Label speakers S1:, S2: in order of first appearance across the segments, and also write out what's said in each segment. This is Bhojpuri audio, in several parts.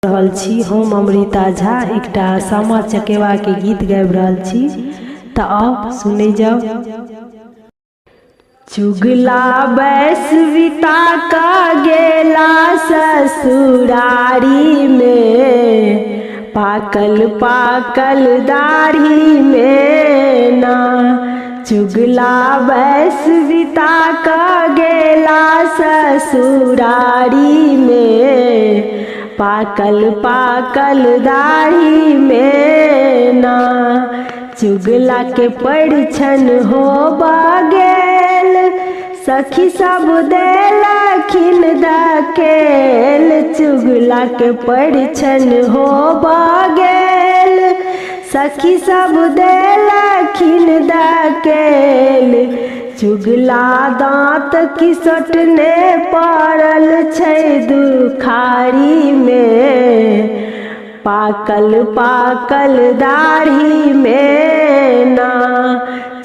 S1: रहल छी हम अमृता झा एकटा सामा चकेवा के गीत गाबि रहल छी तऽ आओ सुनै जाओ। चुगला बैसविता का गेला ससुरारी में, पाकल पाकल दाढ़ी में ना। चुगला बैसविता का गेला ससुरारी में, पाकल पाकल दाढ़ी में ना। चुगला के परिछन हो गेल, सखी सब देलखिन धकेल। चुगला के परिछन हो गेल, सखी सब देलखिन धकेल। चुगला दाँत किसटने पड़ल छै दुखारी में, पाकल पाकल दाढ़ी में ना।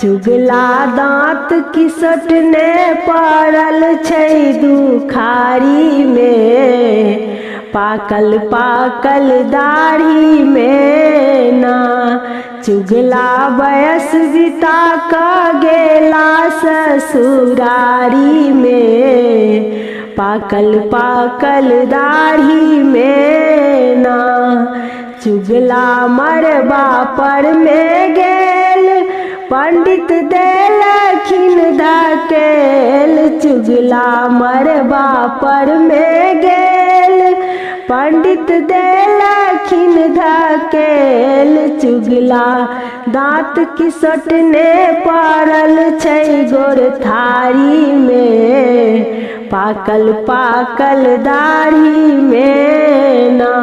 S1: चुगला दाँत किसटने पड़ल छै दुखारी में, पाकल पाकल दाढ़ी में ना। चुगला बैसविता का गेला ससुरारी में, पाकल पाकल दाढ़ी में ना। चुगला मरबा पर में गेल, पंडित देलखिन धकेल। चुगला मरबा पर में गेल, पंडित देलखिन धकेल। चुगला दाँत किसटने पड़ल छै गोरथारी में, पाकल पाकल दाढ़ी में ना।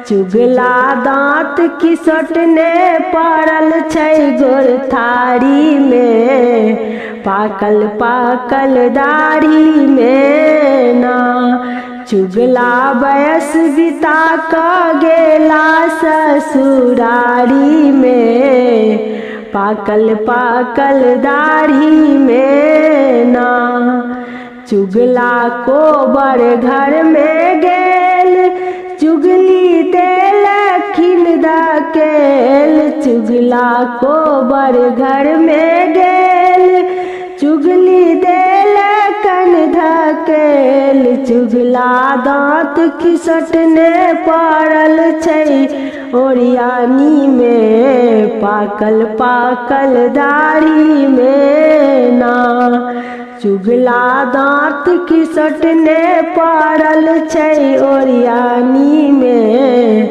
S1: चुगला दाँत किसटने पड़ल छै गोरथारी में, पाकल पाकल दाढ़ी में ना। चुगला बैसविता का गेला ससुरारी में, पाकल पाकल दाढ़ी में ना। चुगला को बड़ घर में गेल, चुगली देलखिन धकेल। चुगला को बड़ घर में गेल, चुगली देलखिन धकेल। चुगला दाँत किसटने पड़ल छै ओरियानी में, पाकल पाकल दाढ़ी में ना। चुगला दाँत किसटने पड़ल छै ओरियानी में,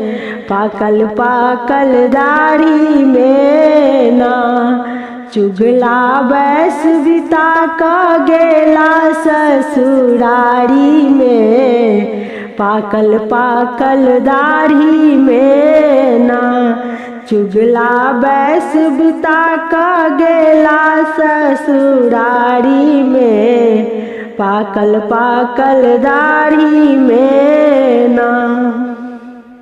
S1: पाकल पाकल दाढ़ी में ना। चुगला बैसविता का गेला ससुरारी में, पाकल पाकल दाढ़ी में ना। चुगला बैसविता का गेला ससुरारी में, पाकल पाकल दाढ़ी में ना।